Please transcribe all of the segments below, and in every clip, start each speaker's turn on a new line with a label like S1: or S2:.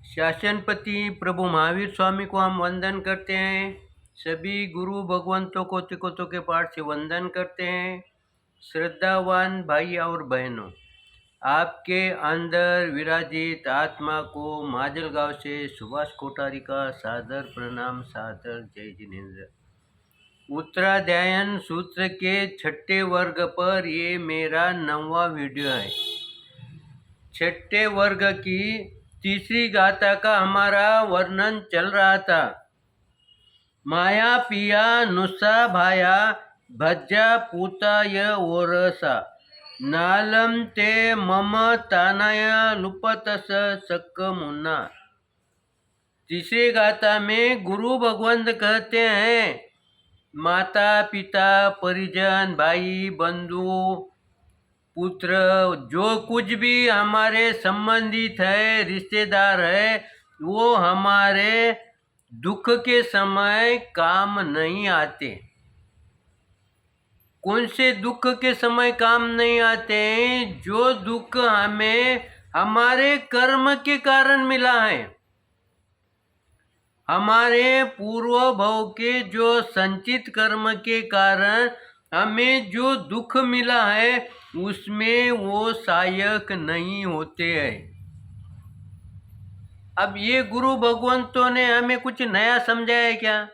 S1: शासनपति प्रभु महावीर स्वामी को हम वंदन करते हैं। सभी गुरु भगवंतों को तिकोतों के पाठ से वंदन करते हैं। श्रद्धावान भाई और बहनों, आपके अंदर विराजित आत्मा को माजलगांव से सुभाष कोठारी का सादर प्रणाम, सादर जय जिनेन्द्र। उत्तराध्यायन सूत्र के छठे वर्ग पर ये मेरा 9वां वीडियो है। छठे वर्ग की तीसरी गाथा का हमारा वर्णन चल रहा था। माया पिया नुसा भाया भज्जा पूता य ओरसा नालम ते मम तानाय लुपतस सक्क मुन्ना। तीसरी गाथा में गुरु भगवंत कहते हैं, माता पिता परिजन भाई बंधु पुत्र जो कुछ भी हमारे संबंधित है, रिश्तेदार है, वो हमारे दुख के समय काम नहीं आते। कौन से दुख के समय काम नहीं आते? जो दुख हमें हमारे कर्म के कारण मिला है, हमारे पूर्व भव के जो संचित कर्म के कारण हमें जो दुख मिला है, उसमें वो सहायक नहीं होते हैं। अब ये गुरु भगवंतों ने हमें कुछ नया समझाया क्या?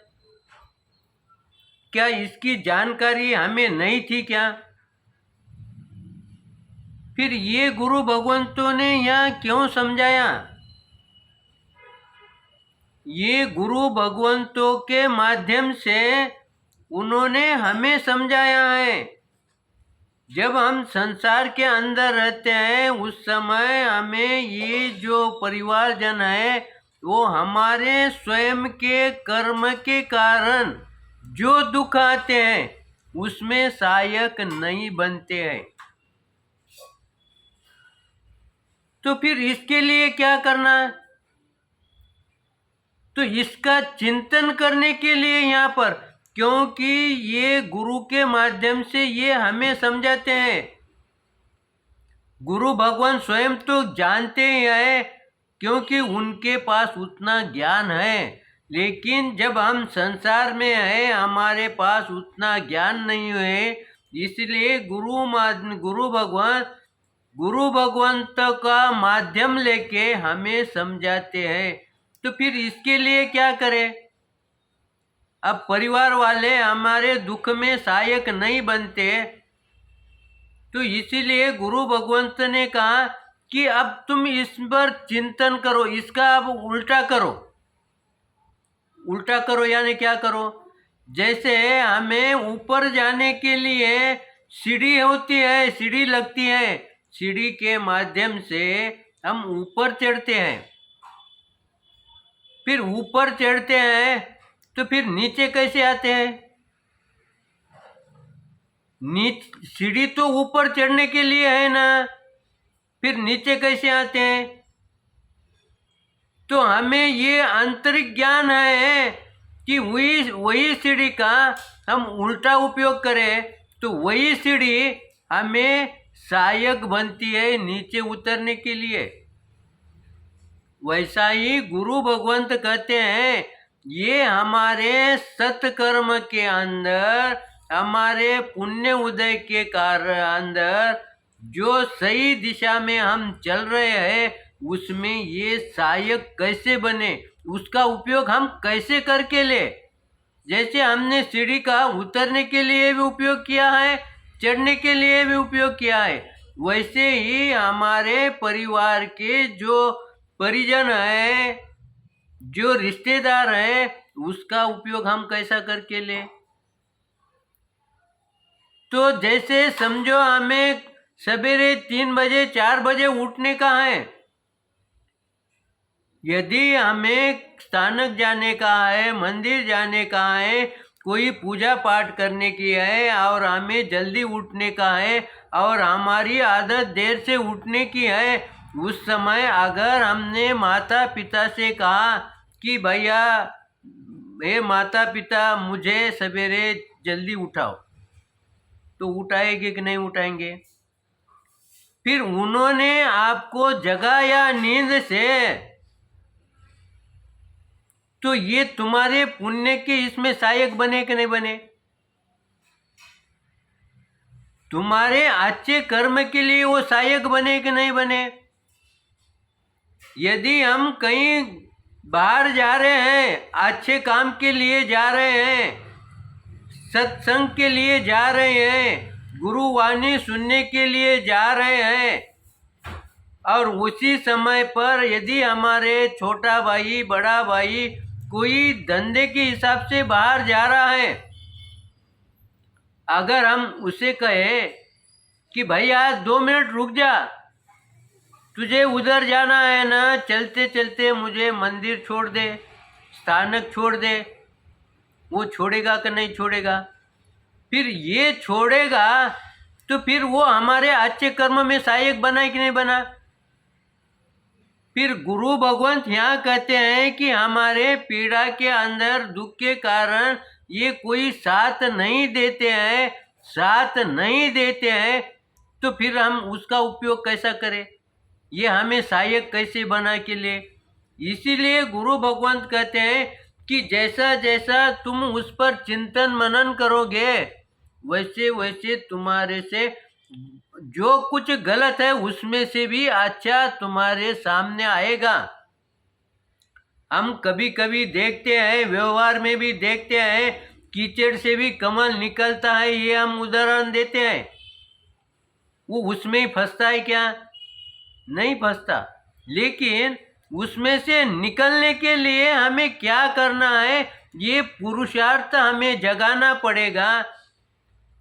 S1: क्या इसकी जानकारी हमें नहीं थी क्या? फिर ये गुरु भगवंतों ने यहाँ क्यों समझाया? ये गुरु भगवंतों के माध्यम से उन्होंने हमें समझाया है। जब हम संसार के अंदर रहते हैं, उस समय हमें ये जो परिवारजन है, वो हमारे स्वयं के कर्म के कारण जो दुख आते हैं, उसमें सहायक नहीं बनते हैं। तो फिर इसके लिए क्या करना? तो इसका चिंतन करने के लिए यहाँ पर, क्योंकि ये गुरु के माध्यम से ये हमें समझाते हैं। गुरु भगवान स्वयं तो जानते ही हैं, क्योंकि उनके पास उतना ज्ञान है। लेकिन जब हम संसार में हैं, हमारे पास उतना ज्ञान नहीं है, इसलिए गुरु भगवंत का माध्यम लेके हमें समझाते हैं। तो फिर इसके लिए क्या करें? अब परिवार वाले हमारे दुख में सहायक नहीं बनते, तो इसीलिए गुरु भगवंत ने कहा कि अब तुम इस पर चिंतन करो, इसका अब उल्टा करो। उल्टा करो यानी क्या करो? जैसे हमें ऊपर जाने के लिए सीढ़ी होती है, सीढ़ी लगती है, सीढ़ी के माध्यम से हम ऊपर चढ़ते हैं। फिर ऊपर चढ़ते हैं तो फिर नीचे कैसे आते हैं? सीढ़ी तो ऊपर चढ़ने के लिए है ना, फिर नीचे कैसे आते हैं? तो हमें ये आंतरिक ज्ञान है कि वही सीढ़ी का हम उल्टा उपयोग करें तो वही सीढ़ी हमें सहायक बनती है नीचे उतरने के लिए। वैसा ही गुरु भगवंत कहते हैं, ये हमारे सत्कर्म के अंदर, हमारे पुण्य उदय के कार्य अंदर जो सही दिशा में हम चल रहे हैं, उसमें ये सहायक कैसे बने, उसका उपयोग हम कैसे करके ले। जैसे हमने सीढ़ी का उतरने के लिए भी उपयोग किया है, चढ़ने के लिए भी उपयोग किया है, वैसे ही हमारे परिवार के जो परिजन है, जो रिश्तेदार है, उसका उपयोग हम कैसा करके ले। तो जैसे समझो हमें सवेरे 3 बजे 4 बजे उठने का है, यदि हमें स्थानक जाने का है, मंदिर जाने का है, कोई पूजा पाठ करने की है और हमें जल्दी उठने का है और हमारी आदत देर से उठने की है, उस समय अगर हमने माता पिता से कहा कि भैया हे माता पिता मुझे सवेरे जल्दी उठाओ, तो उठाएंगे कि नहीं उठाएंगे? फिर उन्होंने आपको जगाया नींद से, तो ये तुम्हारे पुण्य के इसमें सहायक बने कि नहीं बने? तुम्हारे अच्छे कर्म के लिए वो सहायक बने कि नहीं बने? यदि हम कहीं बाहर जा रहे हैं, अच्छे काम के लिए जा रहे हैं, सत्संग के लिए जा रहे हैं, गुरुवाणी सुनने के लिए जा रहे हैं, और उसी समय पर यदि हमारे छोटा भाई बड़ा भाई कोई धंधे के हिसाब से बाहर जा रहा है, अगर हम उसे कहें कि भाई आज 2 मिनट रुक जा, तुझे उधर जाना है ना, चलते चलते मुझे मंदिर छोड़ दे, स्थानक छोड़ दे, वो छोड़ेगा कि नहीं छोड़ेगा? फिर ये छोड़ेगा तो फिर वो हमारे अच्छे कर्म में सहायक बना कि नहीं बना? फिर गुरु भगवंत यहाँ कहते हैं कि हमारे पीड़ा के अंदर दुख के कारण ये कोई साथ नहीं देते हैं, साथ नहीं देते हैं, तो फिर हम उसका उपयोग कैसा करें? ये हमें सहायक कैसे बना के लिए? इसीलिए गुरु भगवंत कहते हैं कि जैसा जैसा तुम उस पर चिंतन मनन करोगे, वैसे वैसे तुम्हारे से जो कुछ गलत है उसमें से भी अच्छा तुम्हारे सामने आएगा। हम कभी कभी देखते हैं, व्यवहार में भी देखते हैं, कीचड़ से भी कमल निकलता है, ये हम उदाहरण देते हैं। वो उसमें ही फंसता है क्या? नहीं फंसता। लेकिन उसमें से निकलने के लिए हमें क्या करना है, ये पुरुषार्थ हमें जगाना पड़ेगा।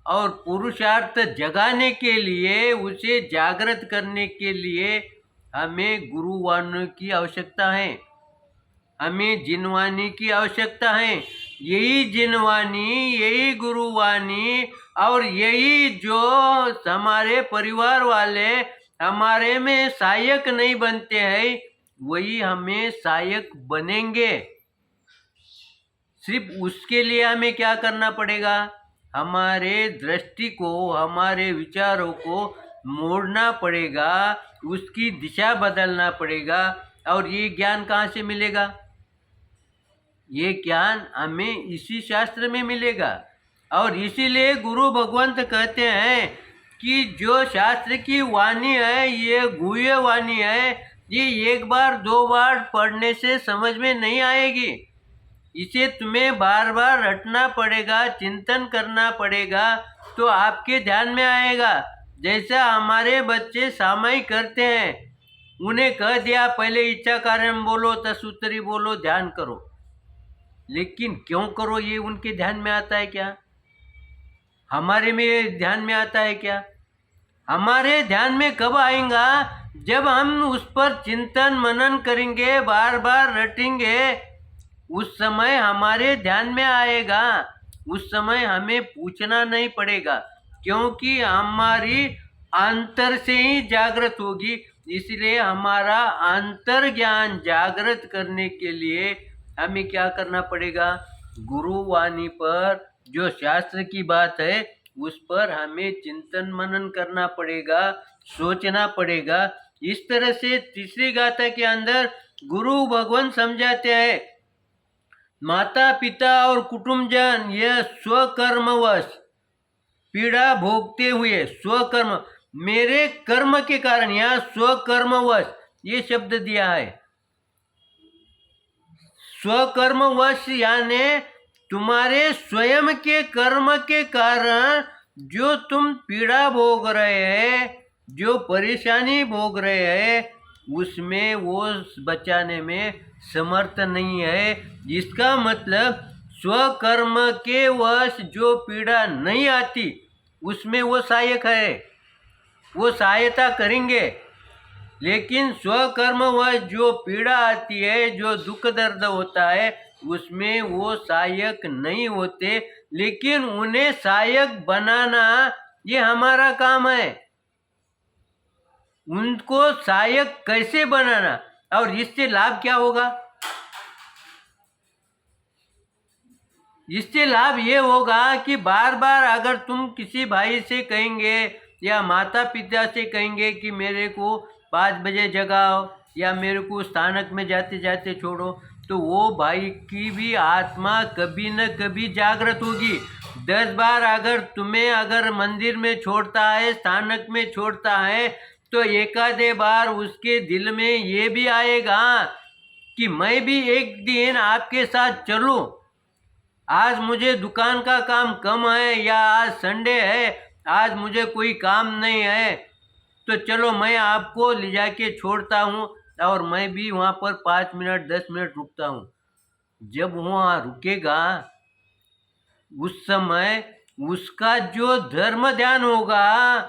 S1: और पुरुषार्थ जगाने के लिए, उसे जागृत करने के लिए हमें गुरुवाणी की आवश्यकता है, हमें जिनवाणी की आवश्यकता है। यही जिनवाणी, यही गुरुवाणी और यही जो हमारे परिवार वाले हमारे में सहायक नहीं बनते हैं, वही हमें सहायक बनेंगे। सिर्फ उसके लिए हमें क्या करना पड़ेगा? हमारे दृष्टि को, हमारे विचारों को मोड़ना पड़ेगा, उसकी दिशा बदलना पड़ेगा। और ये ज्ञान कहाँ से मिलेगा? ये ज्ञान हमें इसी शास्त्र में मिलेगा। और इसीलिए गुरु भगवंत कहते हैं कि जो शास्त्र की वाणी है, ये गुह्य वाणी है, ये 1 बार 2 बार पढ़ने से समझ में नहीं आएगी। इसे तुम्हें बार बार रटना पड़ेगा, चिंतन करना पड़ेगा, तो आपके ध्यान में आएगा। जैसा हमारे बच्चे सामायिक करते हैं, उन्हें कह दिया पहले इच्छा कारण बोलो, तसूत्री बोलो, ध्यान करो। लेकिन क्यों करो ये उनके ध्यान में आता है क्या? हमारे में ध्यान में आता है क्या? हमारे ध्यान में कब आएगा? जब हम उस पर चिंतन मनन करेंगे, बार बार रटेंगे, उस समय हमारे ध्यान में आएगा। उस समय हमें पूछना नहीं पड़ेगा, क्योंकि हमारी अंतर से ही जागृत होगी। इसलिए हमारा अंतर ज्ञान जागृत करने के लिए हमें क्या करना पड़ेगा? गुरुवाणी पर, जो शास्त्र की बात है, उस पर हमें चिंतन मनन करना पड़ेगा, सोचना पड़ेगा। इस तरह से तीसरी गाथा के अंदर गुरु भगवान समझाते हैं, माता पिता और कुटुंबजन यह स्वकर्मवश पीड़ा भोगते हुए, स्वकर्म, मेरे कर्म के कारण, यहाँ स्वकर्मवश ये शब्द दिया है। स्वकर्मवश यानी तुम्हारे स्वयं के कर्म के कारण जो तुम पीड़ा भोग रहे हैं, जो परेशानी भोग रहे हैं, उसमें वो बचाने में समर्थ नहीं है। इसका मतलब स्वकर्म के वश जो पीड़ा नहीं आती, उसमें वो सहायक है, वो सहायता करेंगे। लेकिन स्वकर्मवश जो पीड़ा आती है, जो दुख दर्द होता है, उसमें वो सहायक नहीं होते। लेकिन उन्हें सहायक बनाना ये हमारा काम है। उनको सहायक कैसे बनाना, और इससे लाभ क्या होगा? इससे लाभ ये होगा कि बार बार अगर तुम किसी भाई से कहेंगे या माता पिता से कहेंगे कि मेरे को 5 बजे जगाओ या मेरे को स्थानक में जाते जाते छोड़ो, तो वो भाई की भी आत्मा कभी न कभी जागृत होगी। 10 बार अगर तुम्हें मंदिर में छोड़ता है, स्थानक में छोड़ता है, तो एकाधे बार उसके दिल में ये भी आएगा कि मैं भी एक दिन आपके साथ चलूं। आज मुझे दुकान का काम कम है या आज संडे है, आज मुझे कोई काम नहीं है, तो चलो मैं आपको ले जाके छोड़ता हूँ और मैं भी वहाँ पर 5 मिनट 10 मिनट रुकता हूँ। जब वहाँ रुकेगा उस समय उसका जो धर्म ध्यान होगा,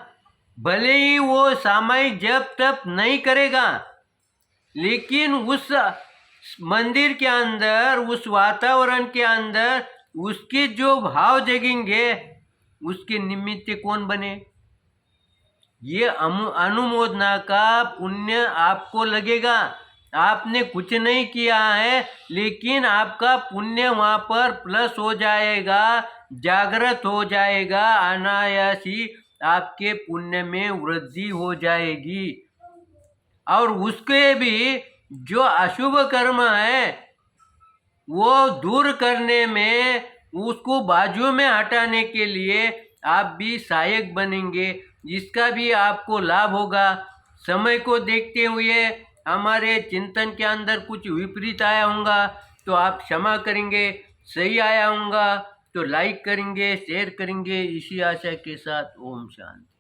S1: भले ही वो सामायिक जप तप नहीं करेगा, लेकिन उस मंदिर के अंदर, उस वातावरण के अंदर उसके जो भाव जगेंगे, उसके निमित्त कौन बने? ये अनुमोदना का पुण्य आपको लगेगा। आपने कुछ नहीं किया है, लेकिन आपका पुण्य वहाँ पर प्लस हो जाएगा, जागृत हो जाएगा, अनायास ही आपके पुण्य में वृद्धि हो जाएगी। और उसके भी जो अशुभ कर्म है वो दूर करने में, उसको बाजू में हटाने के लिए आप भी सहायक बनेंगे, जिसका भी आपको लाभ होगा। समय को देखते हुए हमारे चिंतन के अंदर कुछ विपरीत आया होगा तो आप क्षमा करेंगे, सही आया होगा तो लाइक करेंगे, शेयर करेंगे। इसी आशा के साथ ओम शांति।